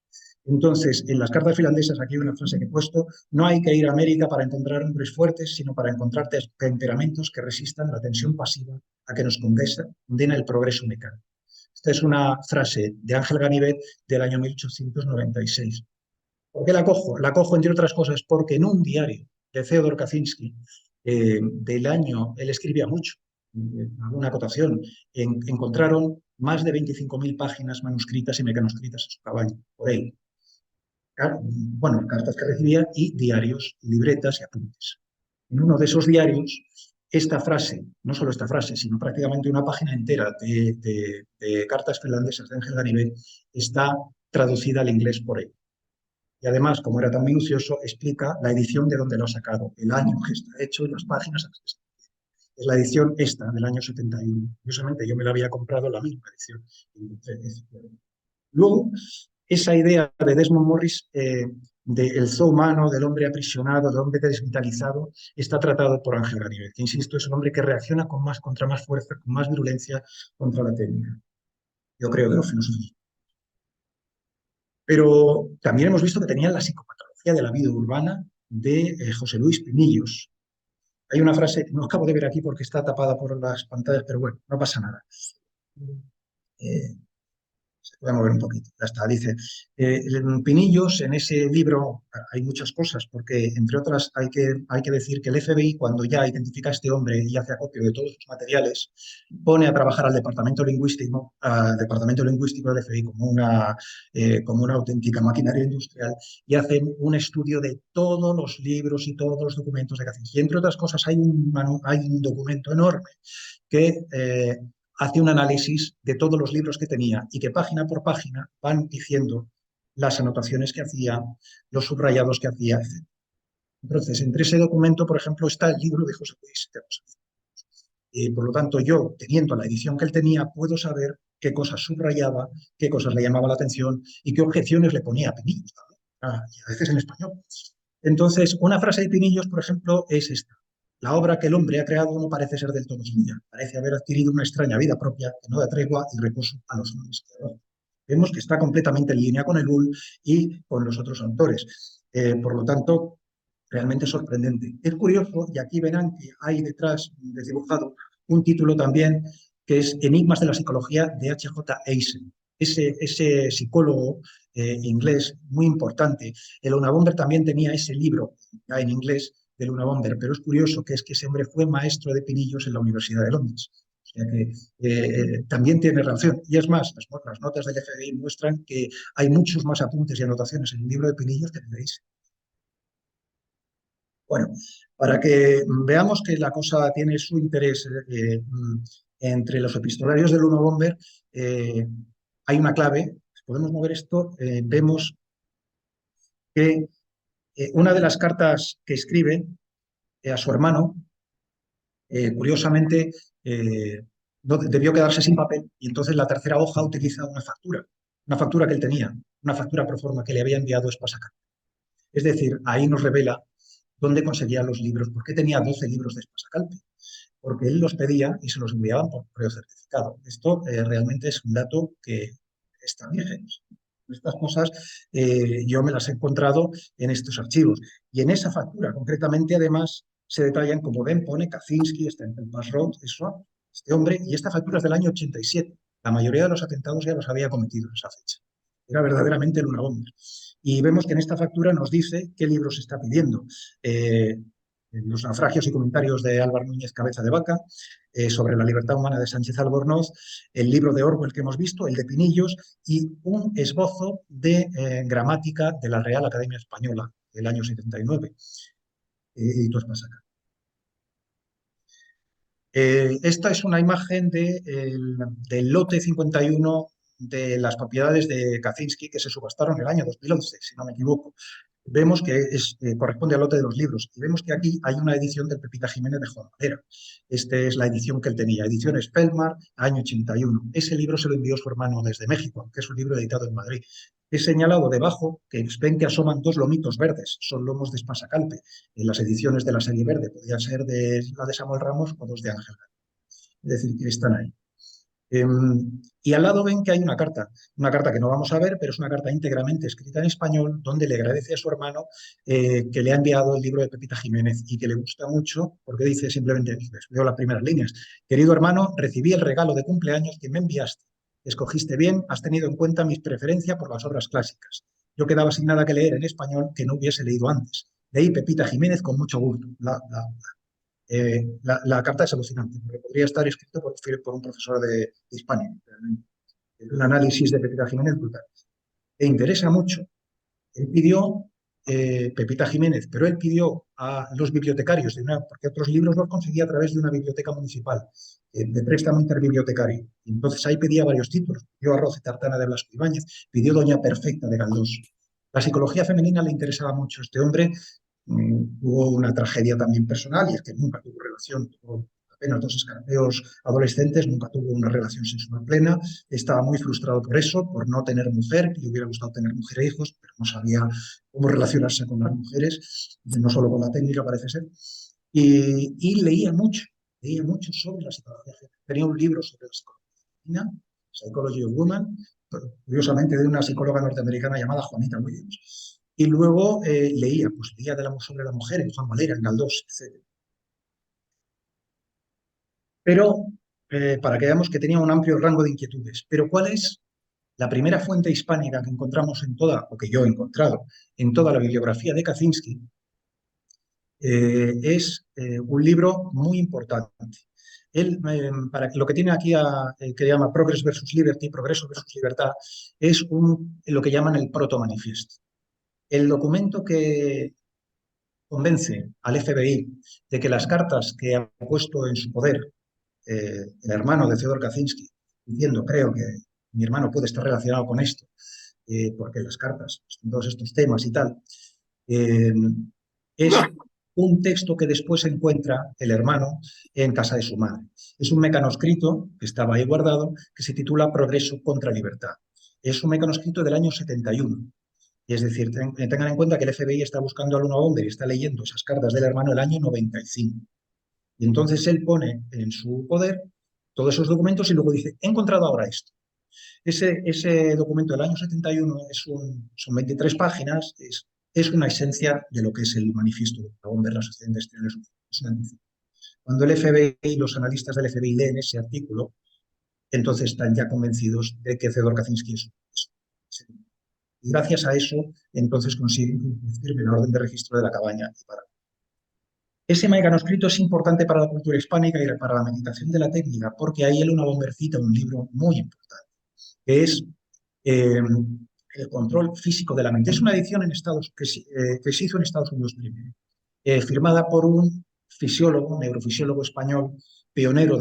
Entonces, en las cartas finlandesas, aquí hay una frase que he puesto, no hay que ir a América para encontrar hombres fuertes, sino para encontrar temperamentos que resistan la tensión pasiva a que nos condena el progreso mecánico. Esta es una frase de Ángel Ganivet del año 1896. ¿Por qué la cojo? La cojo, entre otras cosas, porque en un diario de Theodor Kaczynski del año, él escribía mucho, alguna acotación, encontraron más de 25.000 páginas manuscritas y mecanoscritas en su cabaña, por él. Cartas que recibía y diarios, libretas y apuntes. En uno de esos diarios, esta frase, no solo esta frase, sino prácticamente una página entera de cartas finlandesas de Ángel Ganivet está traducida al inglés por él. Y además, como era tan minucioso, explica la edición de donde lo ha sacado, el año que está hecho y las páginas. Es la edición esta, del año 71. Curiosamente, yo me la había comprado la misma edición. Luego, esa idea de Desmond Morris del zoo humano, del hombre aprisionado, del hombre desvitalizado, está tratado por Ángel Ganivet, que insisto, es un hombre que reacciona contra más fuerza, con más virulencia contra la técnica. Yo creo que los filósofos. Pero también hemos visto que tenían la psicopatología de la vida urbana de José Luis Pinillos. Hay una frase que no acabo de ver aquí porque está tapada por las pantallas, pero bueno, no pasa nada. Se puede mover un poquito, ya está. Dice, Pinillos, en ese libro hay muchas cosas, porque entre otras hay que decir que el FBI, cuando ya identifica a este hombre y hace acopio de todos sus materiales, pone a trabajar al departamento lingüístico del FBI como una auténtica maquinaria industrial, y hacen un estudio de todos los libros y todos los documentos de Kaczynski. Y entre otras cosas hay un documento enorme que hace un análisis de todos los libros que tenía y que página por página van diciendo las anotaciones que hacía, los subrayados que hacía, etc. Entonces, entre ese documento, por ejemplo, está el libro de José Luis de Rosas. Por lo tanto, yo, teniendo la edición que él tenía, puedo saber qué cosas subrayaba, qué cosas le llamaba la atención y qué objeciones le ponía a Pinillos, y a veces en español. Entonces, una frase de Pinillos, por ejemplo, es esta. La obra que el hombre ha creado no parece ser del todo suya, parece haber adquirido una extraña vida propia que no da tregua y reposo a los hombres creadores. Vemos que está completamente en línea con el Ull y con los otros autores. Por lo tanto, realmente sorprendente. Es curioso, y aquí verán que hay detrás desdibujado un título también que es Enigmas de la psicología de H.J. Eisen. Ese psicólogo inglés muy importante. El Unabomber también tenía ese libro ya en inglés del Unabomber, pero es curioso que ese hombre fue maestro de Pinillos en la Universidad de Londres. O sea que también tiene relación. Y es más, las notas del FBI muestran que hay muchos más apuntes y anotaciones en el libro de Pinillos que en el de Eisen. Bueno, para que veamos que la cosa tiene su interés entre los epistolarios del Unabomber, hay una clave. Si podemos mover esto, vemos que una de las cartas que escribe a su hermano, curiosamente, no, debió quedarse sin papel y entonces la tercera hoja utiliza una factura que él tenía, una factura pro forma que le había enviado Espasa. Es decir, ahí nos revela dónde conseguía los libros, por qué tenía 12 libros de Espasa, porque él los pedía y se los enviaban por correo certificado. Esto realmente es un dato que está bien. Estas cosas yo me las he encontrado en estos archivos. Y en esa factura, concretamente, además, se detallan, como ven, pone Kaczynski, está en el Pass Road, este hombre, y esta factura es del año 87. La mayoría de los atentados ya los había cometido en esa fecha. Era verdaderamente el Unabomber. Y vemos que en esta factura nos dice qué libros se está pidiendo. Los naufragios y comentarios de Álvaro Núñez Cabeza de Vaca, sobre la libertad humana de Sánchez Albornoz, el libro de Orwell que hemos visto, el de Pinillos, y un esbozo de gramática de la Real Academia Española del año 79. Editó Espasa. Esta es una imagen del lote 51 de las propiedades de Kaczynski que se subastaron en el año 2011, si no me equivoco. Vemos que corresponde al lote de los libros y vemos que aquí hay una edición del Pepita Jiménez de Juan Madera. Esta es la edición que él tenía, ediciones Pelmar, año 81. Ese libro se lo envió su hermano desde México, que es un libro editado en Madrid. He señalado debajo que ven que asoman dos lomitos verdes, son lomos de Espasa Calpe. En las ediciones de la serie verde podían ser de la de Samuel Ramos o dos de Ángel Gálvez. Es decir, que están ahí. Y al lado ven que hay una carta que no vamos a ver, pero es una carta íntegramente escrita en español, donde le agradece a su hermano que le ha enviado el libro de Pepita Jiménez y que le gusta mucho, porque dice simplemente, les leo las primeras líneas: querido hermano, recibí el regalo de cumpleaños que me enviaste. Escogiste bien, has tenido en cuenta mi preferencia por las obras clásicas. Yo quedaba sin nada que leer en español que no hubiese leído antes. Leí Pepita Jiménez con mucho gusto. La carta es alucinante, porque podría estar escrito por un profesor de hispánico. Un análisis de Pepita Jiménez brutal. E interesa mucho. Él pidió Pepita Jiménez, pero él pidió a los bibliotecarios, porque otros libros los conseguía a través de una biblioteca municipal, de préstamo interbibliotecario. Y entonces ahí pedía varios títulos. Pidió Arroz y Tartana de Blasco Ibáñez, pidió Doña Perfecta de Galdós. La psicología femenina le interesaba mucho. Este hombre hubo una tragedia también personal, y es que nunca tuvo relación, tuvo apenas 2 escarpeos adolescentes, nunca tuvo una relación sexual plena, estaba muy frustrado por eso, por no tener mujer, le hubiera gustado tener mujer e hijos, pero no sabía cómo relacionarse con las mujeres, no solo con la técnica parece ser, y leía mucho sobre la psicología. Tenía un libro sobre la psicología, Psychology of Women, curiosamente de una psicóloga norteamericana llamada Juanita Williams. Y luego leía sobre la mujer en Juan Valera, en Galdós, etc. Pero para que veamos que tenía un amplio rango de inquietudes. Pero ¿cuál es la primera fuente hispánica que encontramos en toda, o que yo he encontrado, en toda la bibliografía de Kaczynski? Es un libro muy importante. Él, para lo que tiene aquí, que llama Progress versus Liberty, Progreso versus Libertad, es lo que llaman el proto-manifiesto. El documento que convence al FBI de que las cartas que ha puesto en su poder el hermano de Fyodor Kaczynski, diciendo, creo que mi hermano puede estar relacionado con esto, porque las cartas, todos estos temas y tal, es un texto que después encuentra el hermano en casa de su madre. Es un mecanoscrito que estaba ahí guardado, que se titula Progreso contra Libertad. Es un mecanoscrito del año 71. Y es decir, tengan en cuenta que el FBI está buscando a Luna Bomber y está leyendo esas cartas del hermano el año 95. Y entonces él pone en su poder todos esos documentos y luego dice, he encontrado ahora esto. Ese documento del año 71 son 23 páginas, es una esencia de lo que es el manifiesto de Luna Bomber, la Asociación de Exteriores Humanos. Cuando el FBI, los analistas del FBI leen ese artículo, entonces están ya convencidos de que Fyodor Kaczynski es. Y gracias a eso, entonces consiguen introducir la orden de registro de la cabaña. Ese mecanoscrito es importante para la cultura hispánica y para la meditación de la técnica, porque ahí Luna Bomber cita un libro muy importante, que es El control físico de la mente. Es una edición que se hizo en Estados Unidos primero, firmada por un fisiólogo, un neurofisiólogo español, pionero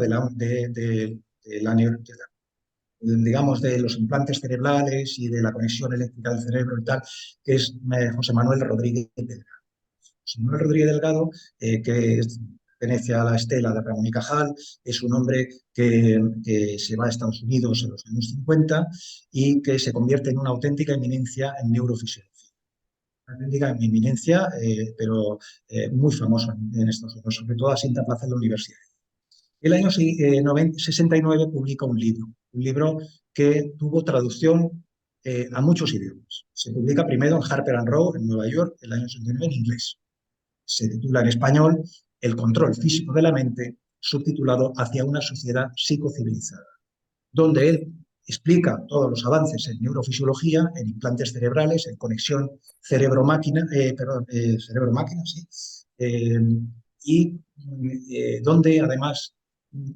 digamos, de los implantes cerebrales y de la conexión eléctrica del cerebro y tal, que es José Manuel Rodríguez Delgado. José Manuel Rodríguez Delgado, que pertenece a la estela de Ramón y Cajal, es un hombre que se va a Estados Unidos en los años 50 y que se convierte en una auténtica eminencia en neurofisiología. Una auténtica eminencia, pero muy famosa en Estados Unidos, sobre todo a Santa Plaza en la universidad. El año 69 publica un libro que tuvo traducción a muchos idiomas. Se publica primero en Harper and Row, en Nueva York, el año 69 en inglés. Se titula en español El control físico de la mente, subtitulado Hacia una sociedad psicocivilizada, donde él explica todos los avances en neurofisiología, en implantes cerebrales, en conexión cerebro-máquina, sí, y donde además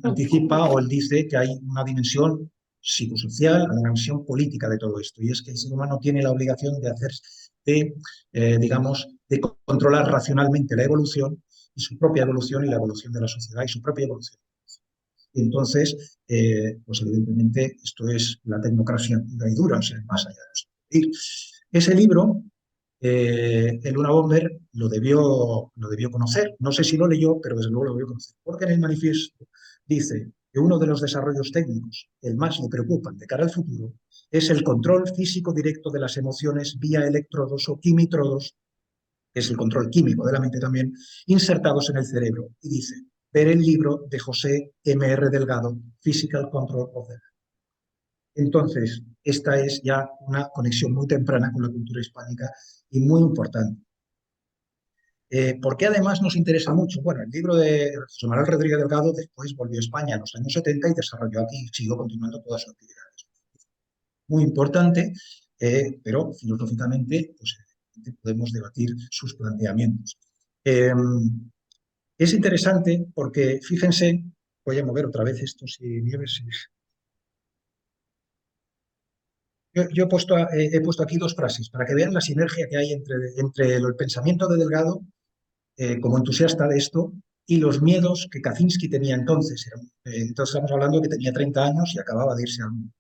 anticipa o él dice que hay una dimensión psicosocial, una dimensión política de todo esto, y es que el ser humano tiene la obligación de controlar racionalmente la evolución y su propia evolución y la evolución de la sociedad y su propia evolución. Y entonces, pues evidentemente esto es la tecnocracia pura y dura, o sea, más allá de eso. Ese libro, el Luna Bomber lo debió conocer. No sé si lo leyó, pero desde luego lo debió conocer. Porque en el manifiesto dice que uno de los desarrollos técnicos que el más le preocupan de cara al futuro es el control físico directo de las emociones vía electrodos o quimitrodos, que es el control químico de la mente también, insertados en el cerebro. Y dice, ver el libro de José M.R. Delgado, Physical Control of the Mind. Entonces, esta es ya una conexión muy temprana con la cultura hispánica y muy importante. ¿Por qué además nos interesa mucho? Bueno, el libro de José Manuel Rodríguez Delgado después volvió a España en los años 70 y desarrolló aquí, siguió continuando todas sus actividades. Muy importante, pero filosóficamente pues, podemos debatir sus planteamientos. Es interesante porque, fíjense, voy a mover otra vez esto, si nieves. Yo he puesto aquí dos frases para que vean la sinergia que hay entre el pensamiento de Delgado, como entusiasta de esto, y los miedos que Kaczynski tenía entonces. Entonces estamos hablando de que tenía 30 años y acababa de irse al mundo.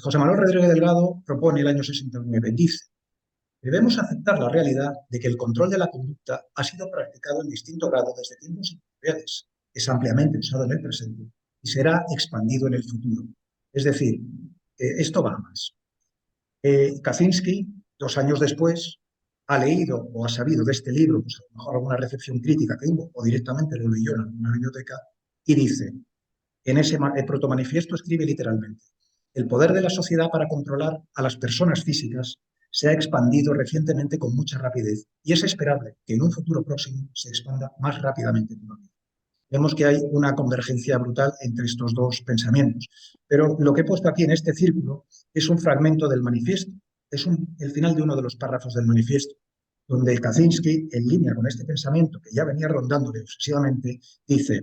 José Manuel Rodríguez Delgado propone el año 69, dice, debemos aceptar la realidad de que el control de la conducta ha sido practicado en distinto grado desde tiempos inmemoriales, es ampliamente usado en el presente y será expandido en el futuro. Es decir, esto va a más. Kaczynski, 2 años después, ha leído o ha sabido de este libro, pues a lo mejor alguna recepción crítica que hubo, o directamente lo leyó en alguna biblioteca, y dice, en ese protomanifiesto escribe literalmente, el poder de la sociedad para controlar a las personas físicas se ha expandido recientemente con mucha rapidez y es esperable que en un futuro próximo se expanda más rápidamente todavía. Vemos que hay una convergencia brutal entre estos dos pensamientos. Pero lo que he puesto aquí en este círculo es un fragmento del manifiesto, es el final de uno de los párrafos del manifiesto, donde Kaczynski, en línea con este pensamiento que ya venía rondándole obsesivamente, dice,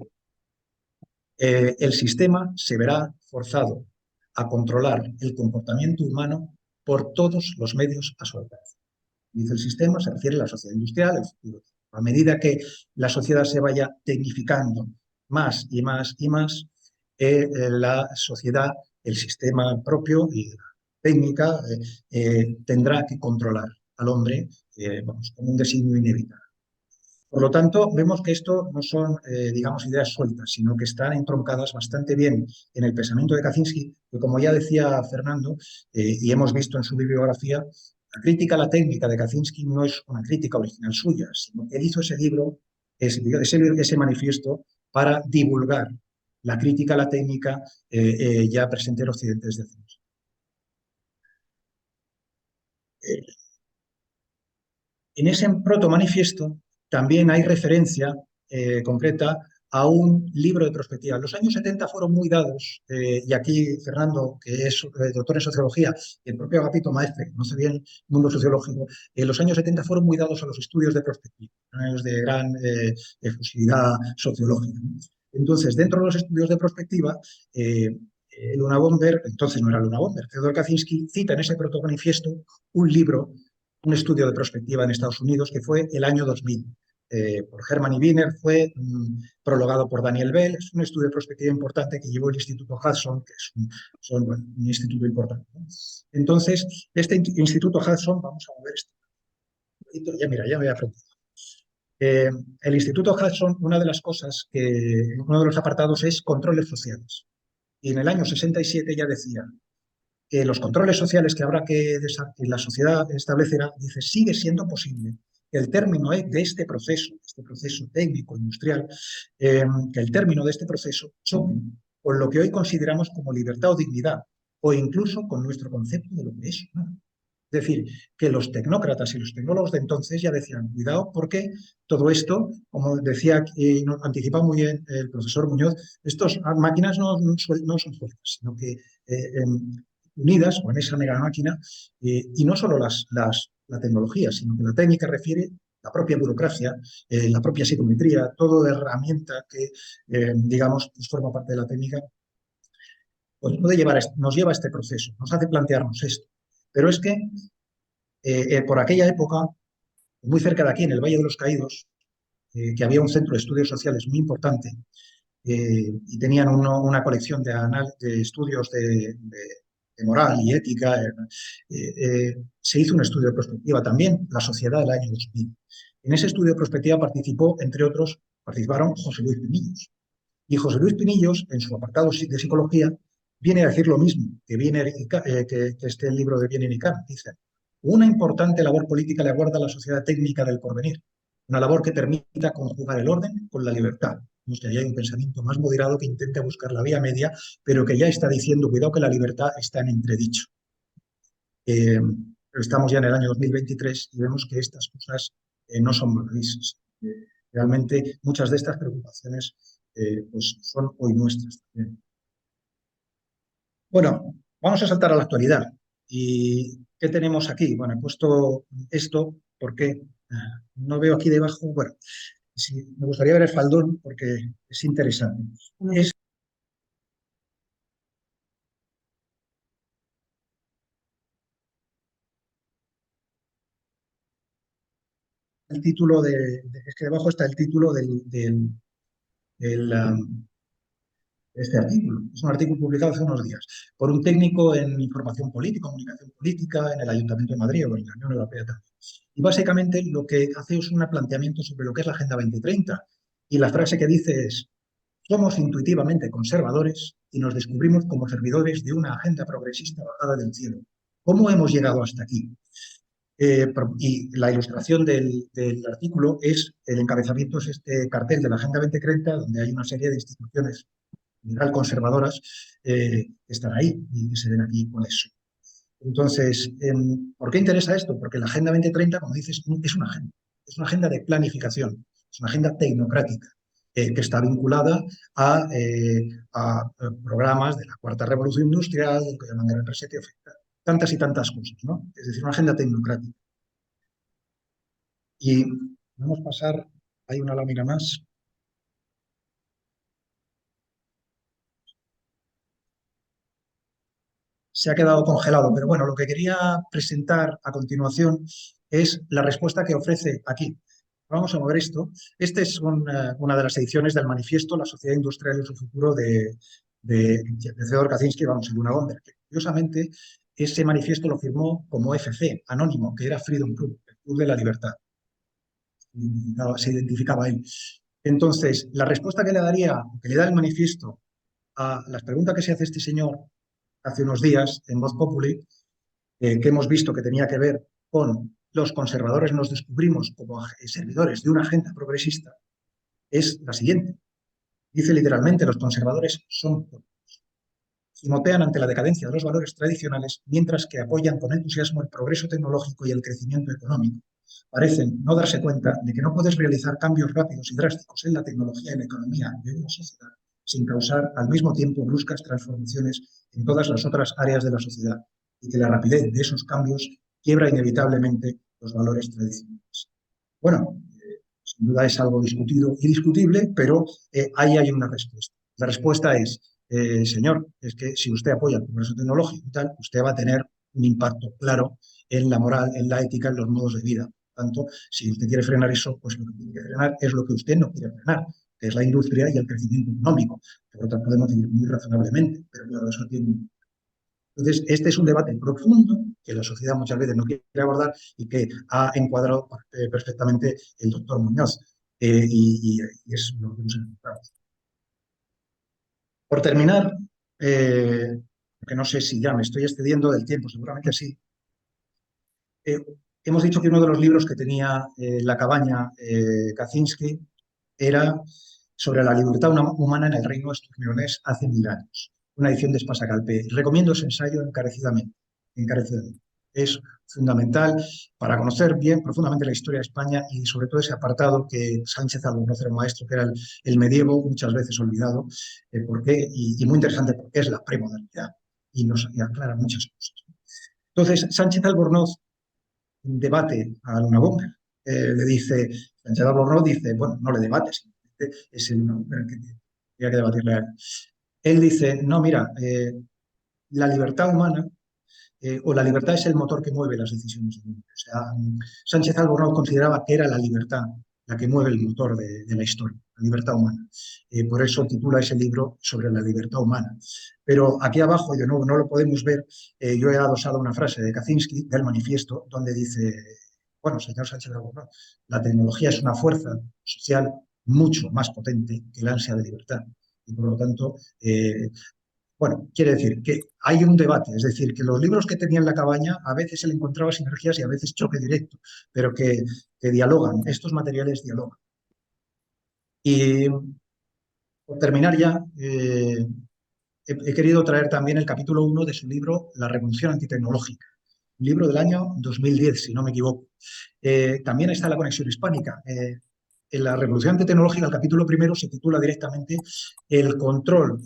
el sistema se verá forzado a controlar el comportamiento humano por todos los medios a su alcance. Dice el sistema, se refiere a la sociedad industrial, el futuro. A medida que la sociedad se vaya tecnificando más y más y más, la sociedad, el sistema propio y la técnica tendrá que controlar al hombre como un designio inevitable. Por lo tanto, vemos que esto no son, digamos, ideas sueltas, sino que están entroncadas bastante bien en el pensamiento de Kaczynski, que como ya decía Fernando, y hemos visto en su bibliografía, la crítica a la técnica de Kaczynski no es una crítica original suya, sino que él hizo ese libro, ese manifiesto, para divulgar la crítica a la técnica ya presente en Occidente desde hace mucho. En ese proto-manifiesto también hay referencia concreta a un libro de perspectiva. Los años 70 fueron muy dados, y aquí Fernando, que es doctor en sociología, y el propio Agapito Maestre, que conoce bien el mundo sociológico, los años 70 fueron muy dados a los estudios de perspectiva, años de gran efusividad sociológica. Entonces, dentro de los estudios de perspectiva, Luna Bomber, entonces no era Luna Bomber, Theodor Kaczynski cita en ese proto-manifiesto un libro, un estudio de perspectiva en Estados Unidos, que fue el año 2000. Por Hermann y Wiener, fue prologado por Daniel Bell. Es un estudio de perspectiva importante que llevó el Instituto Hudson, que es un instituto importante, ¿no? Entonces, este Instituto Hudson, vamos a mover esto. Ya mira, ya me he aprendido. El Instituto Hudson, una de las cosas uno de los apartados es controles sociales. Y en el año 67 ya decía que los controles sociales que habrá que la sociedad establecerá, dice, sigue siendo posible que el término de este proceso técnico, industrial, que el término de este proceso choque con lo que hoy consideramos como libertad o dignidad, o incluso con nuestro concepto de lo que es humano. Es decir, que los tecnócratas y los tecnólogos de entonces ya decían, cuidado, porque todo esto, como decía y anticipaba muy bien el profesor Muñoz, estas máquinas no son fuertes, sino que unidas o en esa mega máquina, y no solo la tecnología, sino que la técnica refiere la propia burocracia, la propia psicometría, toda herramienta que, digamos, pues forma parte de la técnica, pues nos lleva a este proceso, nos hace plantearnos esto. Pero es que por aquella época, muy cerca de aquí, en el Valle de los Caídos, que había un centro de estudios sociales muy importante, y tenían una colección de estudios de moral y ética, se hizo un estudio de perspectiva también, la sociedad del año 2000. En ese estudio de perspectiva participaron José Luis Pinillos. Y José Luis Pinillos, en su apartado de psicología, viene a decir lo mismo que este libro de Wiener y Kahn. Dice, una importante labor política le aguarda a la sociedad técnica del porvenir, una labor que permita conjugar el orden con la libertad. Que ahí hay un pensamiento más moderado que intenta buscar la vía media, pero que ya está diciendo, cuidado que la libertad está en entredicho. Estamos ya en el año 2023 y vemos que estas cosas no son baladísimas. Realmente muchas de estas preocupaciones pues son hoy nuestras también. Bueno, vamos a saltar a la actualidad. ¿Y qué tenemos aquí? Bueno, he puesto esto porque no veo aquí debajo, bueno, sí, me gustaría ver el faldón porque es interesante. Es el título es que debajo está el título de este artículo. Es un artículo publicado hace unos días por un técnico en información política, comunicación política, en el Ayuntamiento de Madrid o en la Unión Europea también. Y básicamente lo que hace es un planteamiento sobre lo que es la Agenda 2030. Y la frase que dice es, Somos intuitivamente conservadores y nos descubrimos como servidores de una agenda progresista bajada del cielo. ¿Cómo hemos llegado hasta aquí? Y la ilustración del artículo es, el encabezamiento es este cartel de la Agenda 2030, donde hay una serie de instituciones en general conservadoras que están ahí y que se ven aquí con eso. Entonces, ¿por qué interesa esto? Porque la Agenda 2030, como dices, es una agenda de planificación, es una agenda tecnocrática que está vinculada a programas de la Cuarta Revolución Industrial, del que llaman Gran Reset, tantas y tantas cosas, ¿no? Es decir, una agenda tecnocrática. Y vamos a pasar, hay una lámina más. Se ha quedado congelado, pero bueno, lo que quería presentar a continuación es la respuesta que ofrece aquí. Vamos a mover esto. Esta es una de las ediciones del manifiesto La sociedad industrial y su futuro de Theodor Kaczynski, vamos, el Unabomber. Curiosamente, ese manifiesto lo firmó como FC, anónimo, que era Freedom Club, el Club de la Libertad. Se identificaba él. Entonces, la respuesta que le daría, que le da el manifiesto a las preguntas que se hace este señor hace unos días en Voz Populi, que hemos visto que tenía que ver con los conservadores nos descubrimos como servidores de una agenda progresista, es la siguiente. Dice literalmente, los conservadores son gimotean ante la decadencia de los valores tradicionales, mientras que apoyan con entusiasmo el progreso tecnológico y el crecimiento económico. Parecen no darse cuenta de que no puedes realizar cambios rápidos y drásticos en la tecnología y la economía de una sociedad sin causar al mismo tiempo bruscas transformaciones en todas las otras áreas de la sociedad, y que la rapidez de esos cambios quiebra inevitablemente los valores tradicionales. Bueno, sin duda es algo discutido y discutible, pero ahí hay una respuesta. La respuesta es, señor, es que si usted apoya el progreso tecnológico y tal, usted va a tener un impacto claro en la moral, en la ética, en los modos de vida. Por tanto, si usted quiere frenar eso, pues lo que tiene que frenar es lo que usted no quiere frenar, que es la industria y el crecimiento económico. Por lo tanto, podemos vivir muy razonablemente, pero claro, eso tiene. Entonces, este es un debate profundo que la sociedad muchas veces no quiere abordar y que ha encuadrado perfectamente el doctor Muñoz. Y es lo que hemos encontrado. Por terminar, porque no sé si ya me estoy excediendo del tiempo, seguramente sí. Hemos dicho que uno de los libros que tenía la cabaña Kaczynski era sobre la libertad humana en el reino esturmionés hace 1000 años, una edición de Espasa-Calpe. Recomiendo ese ensayo encarecidamente. Es fundamental para conocer bien profundamente la historia de España y sobre todo ese apartado que Sánchez Albornoz era un maestro, que era el medievo, muchas veces olvidado, y muy interesante porque es la premodernidad y nos aclara muchas cosas. Entonces, Sánchez Albornoz debate a Unabomber. Le dice, Sánchez Albornoz dice, bueno, no le debates, es el Unabomber que tiene que debatirle a él. Él dice, no, mira, la libertad humana o la libertad es el motor que mueve las decisiones del mundo. O sea, Sánchez Albornoz consideraba que era la libertad la que mueve el motor de la historia, la libertad humana. Por eso titula ese libro sobre la libertad humana. Pero aquí abajo, y de nuevo no lo podemos ver, yo he adosado una frase de Kaczynski, del manifiesto, donde dice, bueno, señor Sánchez Albornoz, la tecnología es una fuerza social mucho más potente que el ansia de libertad. Y por lo tanto, bueno, quiere decir que hay un debate, es decir, que los libros que tenía en la cabaña a veces se le encontraba sinergias y a veces choque directo, pero que dialogan, estos materiales dialogan. Y por terminar ya, he querido traer también el capítulo 1 de su libro La Revolución Antitecnológica, un libro del año 2010, si no me equivoco. También está la conexión hispánica. En la revolución tecnológica, el capítulo primero se titula directamente el control.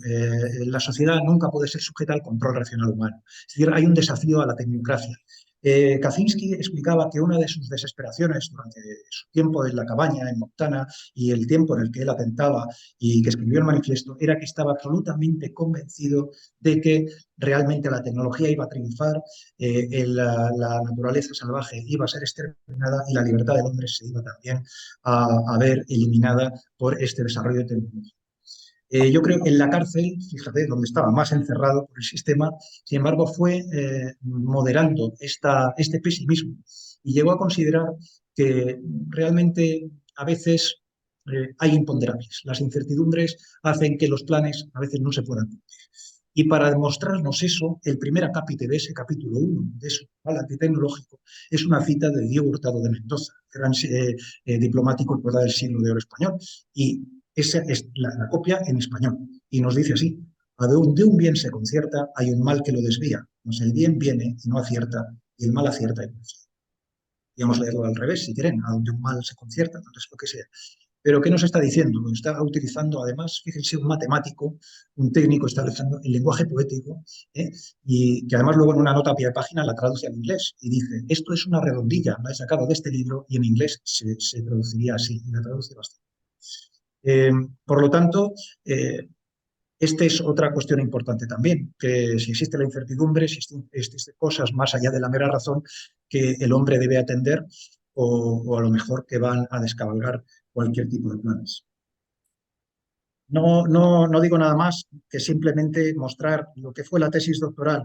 La sociedad nunca puede ser sujeta al control racional humano. Es decir, hay un desafío a la tecnocracia. Kaczynski explicaba que una de sus desesperaciones durante su tiempo en la cabaña en Montana y el tiempo en el que él atentaba y que escribió el manifiesto era que estaba absolutamente convencido de que realmente la tecnología iba a triunfar, la naturaleza salvaje iba a ser exterminada y la libertad del hombre se iba también a ver eliminada por este desarrollo tecnológico. Yo creo que en la cárcel, fíjate, donde estaba más encerrado por el sistema, sin embargo, fue moderando este pesimismo y llegó a considerar que realmente a veces hay imponderables. Las incertidumbres hacen que los planes a veces no se puedan cumplir. Y para demostrarnos eso, el primer acápite de ese capítulo 1 de su manual antitecnológico es una cita de Diego Hurtado de Mendoza, gran diplomático y poeta del siglo de oro español. Y esa es la copia en español. Y nos dice así: a donde un bien se concierta, hay un mal que lo desvía. Pues el bien viene y no acierta, y el mal acierta y no acierta. Digamos leerlo al revés, si quieren, a donde un mal se concierta, entonces lo que sea. Pero ¿qué nos está diciendo? Está utilizando, además, fíjense, un matemático, un técnico, está utilizando el lenguaje poético, y que además luego en una nota a pie de página la traduce al inglés y dice: esto es una redondilla, la he sacado de este libro y en inglés se traduciría así, y la traduce bastante. Por lo tanto, esta es otra cuestión importante también, que si existe la incertidumbre, si existen cosas más allá de la mera razón que el hombre debe atender, o a lo mejor que van a descabalgar cualquier tipo de planes. No digo nada más que simplemente mostrar lo que fue la tesis doctoral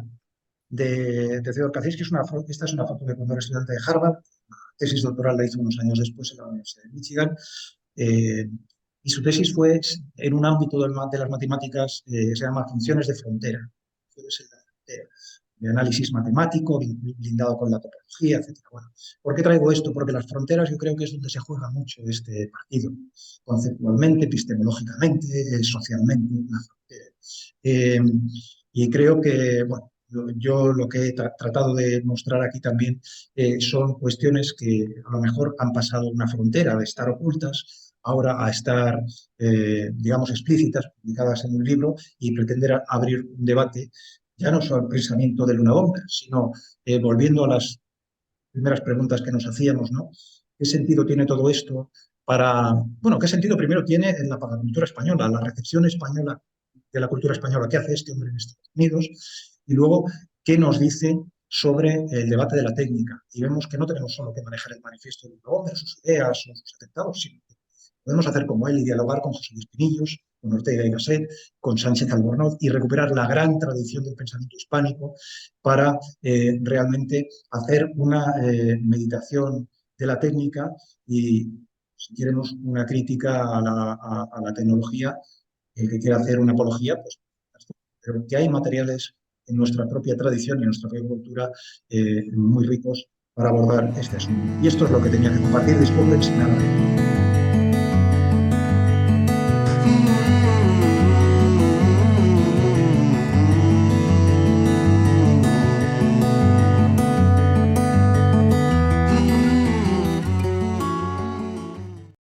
de Theodor Kaczynski. Esta es una foto de cuando era estudiante de Harvard. La tesis doctoral la hizo unos años después en la Universidad de Michigan. Y su tesis fue en un ámbito de las matemáticas que se llama funciones de frontera. De análisis matemático, blindado con la topología, etc. Bueno, ¿por qué traigo esto? Porque las fronteras yo creo que es donde se juega mucho este partido, conceptualmente, epistemológicamente, socialmente, la frontera. Y creo que, bueno, yo lo que he tratado de mostrar aquí también son cuestiones que a lo mejor han pasado una frontera de estar ocultas ahora a estar, digamos, explícitas, publicadas en un libro, y pretender abrir un debate ya no solo el pensamiento de Luna Bomber, sino volviendo a las primeras preguntas que nos hacíamos, ¿no? ¿Qué sentido tiene todo esto bueno, qué sentido primero tiene en la cultura española, la recepción española de la cultura española? ¿Qué hace este hombre en Estados Unidos? Y luego, ¿qué nos dice sobre el debate de la técnica? Y vemos que no tenemos solo que manejar el manifiesto de Luna Bomber, sus ideas o sus atentados, sino que podemos hacer como él y dialogar con José Luis Pinillos, con Ortega y Gasset, con Sánchez Albornoz, y recuperar la gran tradición del pensamiento hispánico para realmente hacer una meditación de la técnica y, si queremos, una crítica a la tecnología. El que quiera hacer una apología, pues, pero que hay materiales en nuestra propia tradición y en nuestra propia cultura muy ricos para abordar este asunto. Y esto es lo que tenía que compartir. Disculpen si me